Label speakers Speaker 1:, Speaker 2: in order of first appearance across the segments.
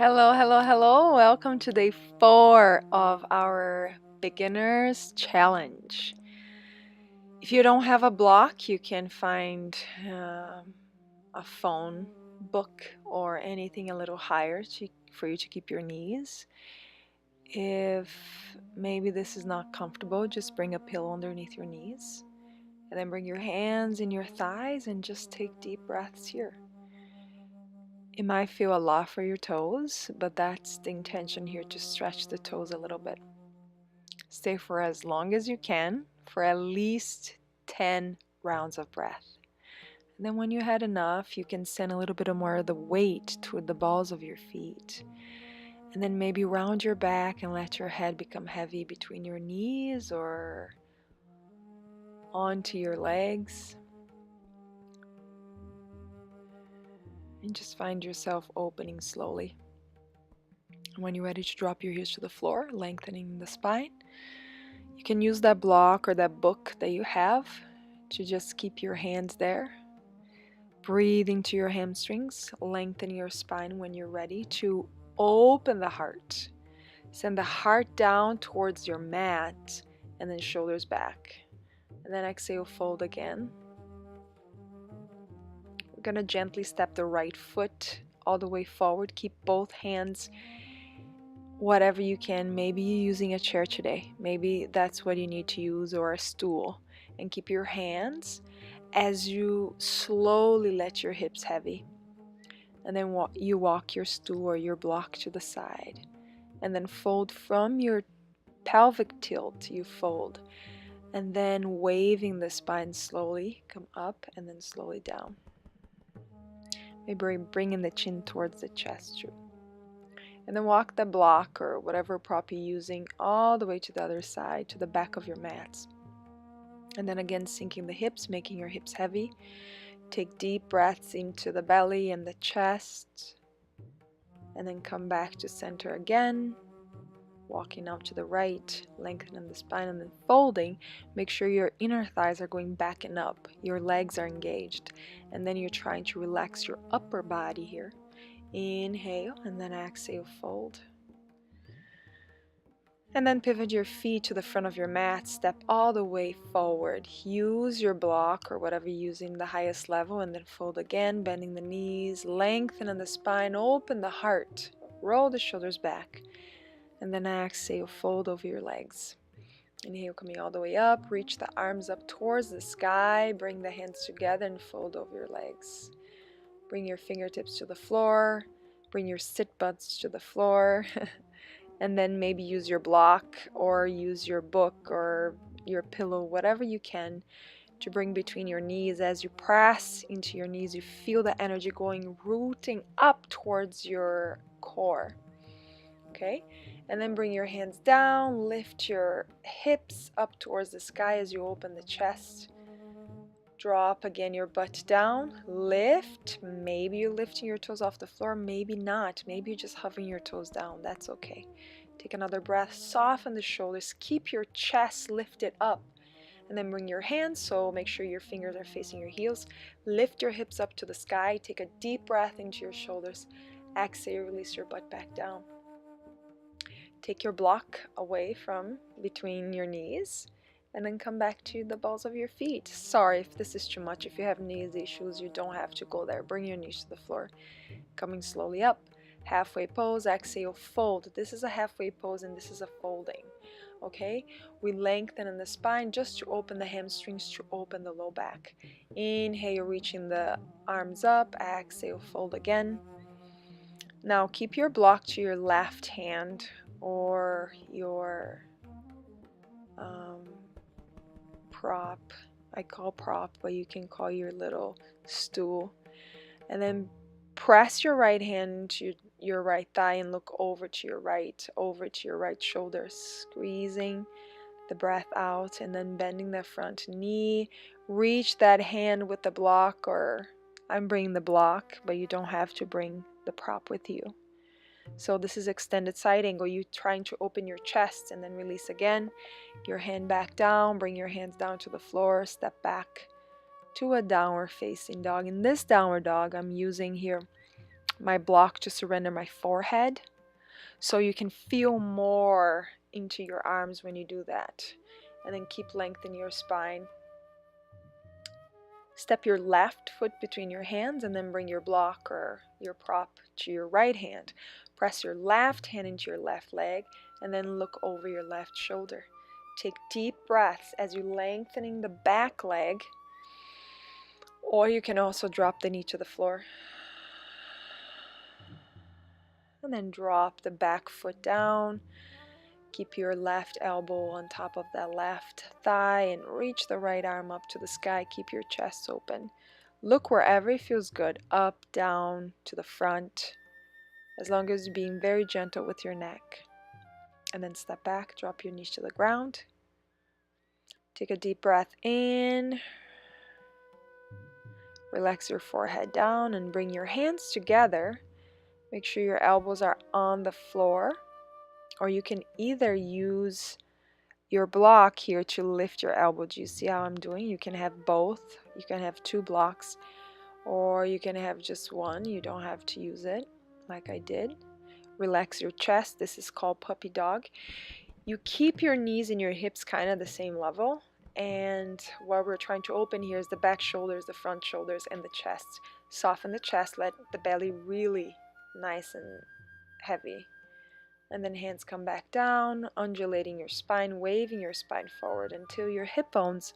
Speaker 1: Hello, hello, hello. Welcome to day 4 of our Beginners Challenge. If you don't have a block, you can find a phone book or anything a little higher for you to keep your knees. If maybe this is not comfortable, just bring a pillow underneath your knees. And then bring your hands in your thighs and just take deep breaths here. It might feel a lot for your toes, but that's the intention here, to stretch the toes a little bit. Stay for as long as you can, for at least 10 rounds of breath. And then when you had enough, you can send a little bit more of the weight toward the balls of your feet. And then maybe round your back and let your head become heavy between your knees or onto your legs. And just find yourself opening slowly. When you're ready to drop your heels to the floor, lengthening the spine, you can use that block or that book that you have to just keep your hands there. Breathe into your hamstrings, lengthen your spine when you're ready to open the heart. Send the heart down towards your mat and then shoulders back. And then exhale, fold again. We're going to gently step the right foot all the way forward. Keep both hands whatever you can. Maybe you're using a chair today. Maybe that's what you need to use, or a stool. And keep your hands as you slowly let your hips heavy. And then you walk your stool or your block to the side. And then fold from your pelvic tilt. You fold. And then waving the spine slowly. Come up and then slowly down. Maybe bringing the chin towards the chest too. And then walk the block or whatever prop you're using all the way to the other side, to the back of your mats. And then again, sinking the hips, making your hips heavy. Take deep breaths into the belly and the chest. And then come back to center again. Walking out to the right, lengthening the spine and then folding. Make sure your inner thighs are going back and up. Your legs are engaged. And then you're trying to relax your upper body here. Inhale and then exhale, fold. And then pivot your feet to the front of your mat, step all the way forward. Use your block or whatever you're using, the highest level, and then fold again, bending the knees, lengthening the spine, open the heart, roll the shoulders back, and then exhale, fold over your legs. Inhale, coming all the way up, reach the arms up towards the sky, bring the hands together and fold over your legs. Bring your fingertips to the floor, bring your sit bones to the floor, and then maybe use your block or use your book or your pillow, whatever you can, to bring between your knees. As you press into your knees, you feel the energy going, rooting up towards your core. Okay? And then bring your hands down, lift your hips up towards the sky as you open the chest. Drop again your butt down, lift. Maybe you're lifting your toes off the floor, maybe not. Maybe you're just hovering your toes down. That's okay. Take another breath, soften the shoulders, keep your chest lifted up. And then bring your hands, so make sure your fingers are facing your heels. Lift your hips up to the sky. Take a deep breath into your shoulders. Exhale, release your butt back down. Take your block away from between your knees. And then come back to the balls of your feet. Sorry if this is too much. If you have knees issues, you don't have to go there. Bring your knees to the floor. Coming slowly up. Halfway pose, exhale, fold. This is a halfway pose and this is a folding. Okay? We lengthen in the spine just to open the hamstrings, to open the low back. Inhale, reaching the arms up. Exhale, fold again. Now keep your block to your left hand or your prop. I call prop, but you can call your little stool. And then press your right hand to your right thigh and look over to your right shoulder, squeezing the breath out and then bending the front knee. Reach that hand with the block, or I'm bringing the block, but you don't have to bring the prop with you. So this is extended side angle. You trying to open your chest and then release again. Your hand back down, bring your hands down to the floor, step back to a downward facing dog. In this downward dog, I'm using here my block to surrender my forehead, so you can feel more into your arms when you do that. And then keep lengthening your spine. Step your left foot between your hands and then bring your block or your prop to your right hand. Press your left hand into your left leg and then look over your left shoulder. Take deep breaths as you're lengthening the back leg, or you can also drop the knee to the floor. And then drop the back foot down. Keep your left elbow on top of that left thigh and reach the right arm up to the sky. Keep your chest open. Look wherever it feels good, up, down, to the front, as long as you're being very gentle with your neck. And then step back, drop your knees to the ground. Take a deep breath in. Relax your forehead down and bring your hands together. Make sure your elbows are on the floor. Or you can either use your block here to lift your elbow. Do you see how I'm doing? You can have both. You can have two blocks, or you can have just one. You don't have to use it like I did. Relax your chest. This is called puppy dog. You keep your knees and your hips kind of the same level, and what we're trying to open here is the back shoulders, the front shoulders, and the chest. Soften the chest. Let the belly really nice and heavy. And then hands come back down, undulating your spine, waving your spine forward until your hip bones,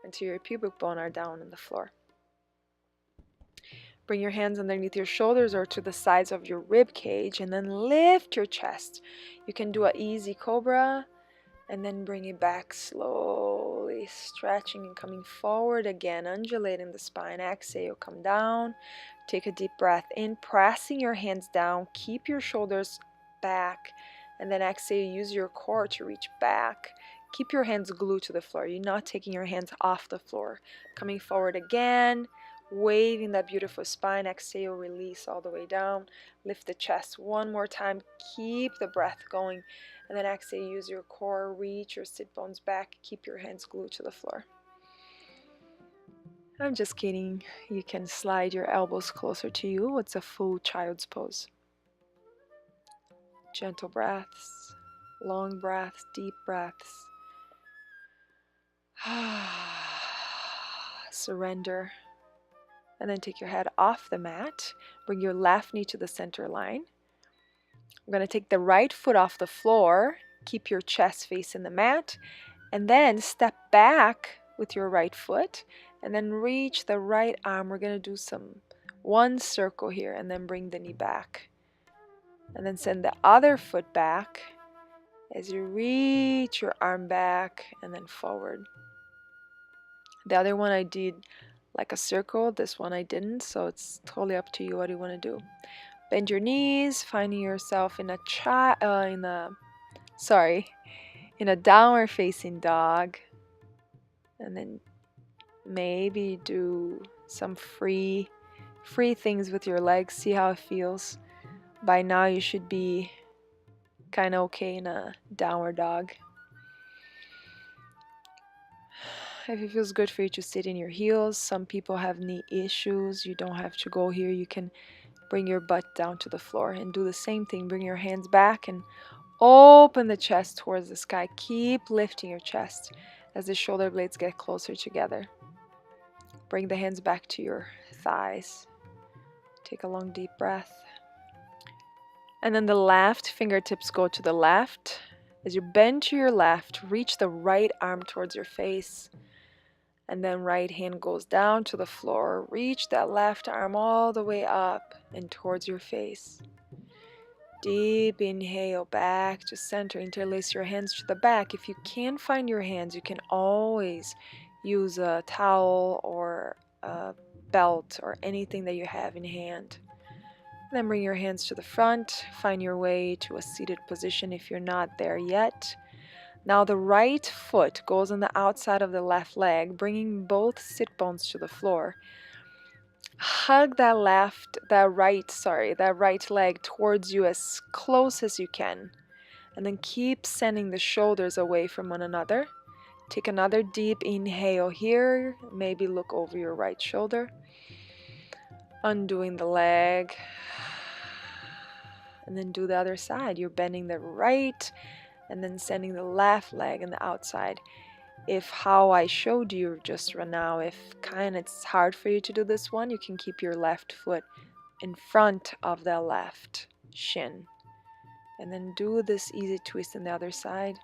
Speaker 1: until your pubic bone are down on the floor. Bring your hands underneath your shoulders or to the sides of your rib cage and then lift your chest. You can do an easy cobra and then bring it back slowly, stretching and coming forward again, undulating the spine. Exhale, come down. Take a deep breath in, pressing your hands down. Keep your shoulders back, and then exhale, use your core to reach back. Keep your hands glued to the floor. You're not taking your hands off the floor. Coming forward again, waving that beautiful spine. Exhale, release all the way down. Lift the chest one more time. Keep the breath going, and then exhale, use your core, reach your sit bones back. Keep your hands glued to the floor. I'm just kidding. You can slide your elbows closer to you. It's a full child's pose. Gentle breaths, long breaths, deep breaths. Surrender. And then take your head off the mat. Bring your left knee to the center line. I'm going to take the right foot off the floor. Keep your chest facing the mat. And then step back with your right foot. And then reach the right arm. We're going to do one circle here. And then bring the knee back. And then send the other foot back as you reach your arm back and then forward. The other one I did like a circle. This one I didn't, so it's totally up to you what you want to do. Bend your knees, finding yourself in a downward facing dog. And then maybe do some free things with your legs. See how it feels. By now you should be kind of okay in a downward dog. If it feels good for you to sit in your heels, some people have knee issues. You don't have to go here. You can bring your butt down to the floor and do the same thing. Bring your hands back and open the chest towards the sky. Keep lifting your chest as the shoulder blades get closer together. Bring the hands back to your thighs. Take a long deep breath. And then the left fingertips go to the left. As you bend to your left, reach the right arm towards your face. And then right hand goes down to the floor. Reach that left arm all the way up and towards your face. Deep inhale back to center. Interlace your hands to the back. If you can't find your hands, you can always use a towel or a belt or anything that you have in hand. Then bring your hands to the front. Find your way to a seated position if you're not there yet. Now the right foot goes on the outside of the left leg, bringing both sit bones to the floor. Hug that right leg towards you as close as you can. And then keep sending the shoulders away from one another. Take another deep inhale here. Maybe look over your right shoulder. Undoing the leg. And then do the other side. You're bending the right and then sending the left leg in the outside. If how I showed you just right now, if kind of it's hard for you to do this one, you can keep your left foot in front of the left shin. And then do this easy twist on the other side.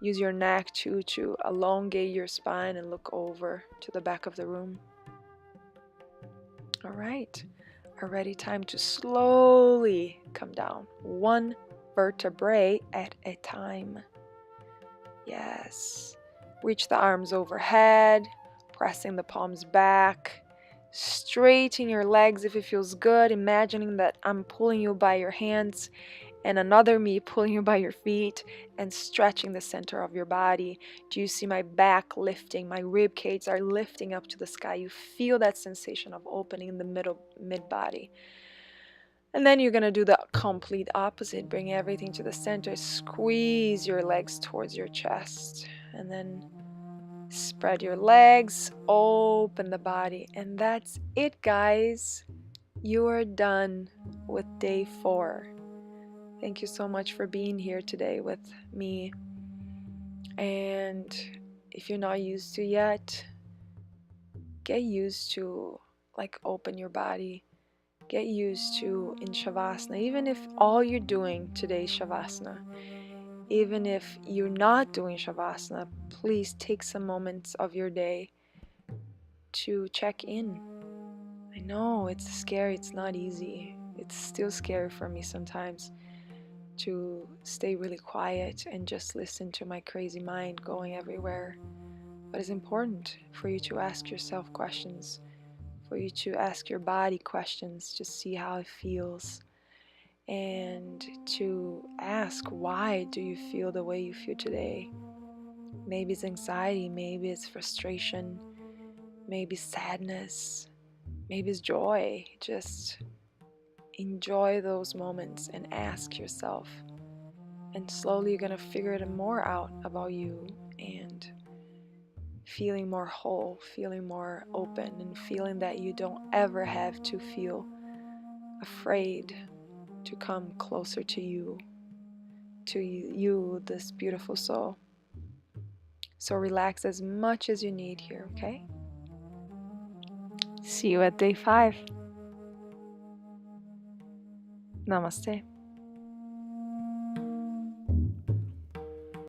Speaker 1: Use your neck to elongate your spine and look over to the back of the room. All right. Already time to slowly come down. One vertebrae at a time. Yes. Reach the arms overhead, pressing the palms back. Straighten your legs if it feels good, imagining that I'm pulling you by your hands and another me pulling you by your feet and stretching the center of your body. Do you see my back lifting? My rib cages are lifting up to the sky. You feel that sensation of opening in the mid body. And then you're going to do the complete opposite. Bring everything to the center. Squeeze your legs towards your chest. And then spread your legs. Open the body. And that's it, guys. You are done with day 4. Thank you so much for being here today with me. And if you're not used to yet, get used to open your body. Get used to in Shavasana, even if all you're doing today is Shavasana. Even if you're not doing Shavasana, please take some moments of your day to check in. I know it's scary, it's not easy. It's still scary for me sometimes to stay really quiet and just listen to my crazy mind going everywhere. But it's important for you to ask yourself questions, for you to ask your body questions to see how it feels, and to ask, why do you feel the way you feel today? Maybe it's anxiety, maybe it's frustration, maybe sadness, maybe it's joy. Just enjoy those moments and ask yourself. And slowly you're going to figure it more out about you and feeling more whole, feeling more open, and feeling that you don't ever have to feel afraid to come closer to you, this beautiful soul. So relax as much as you need here, okay? See you at day 5. Namaste.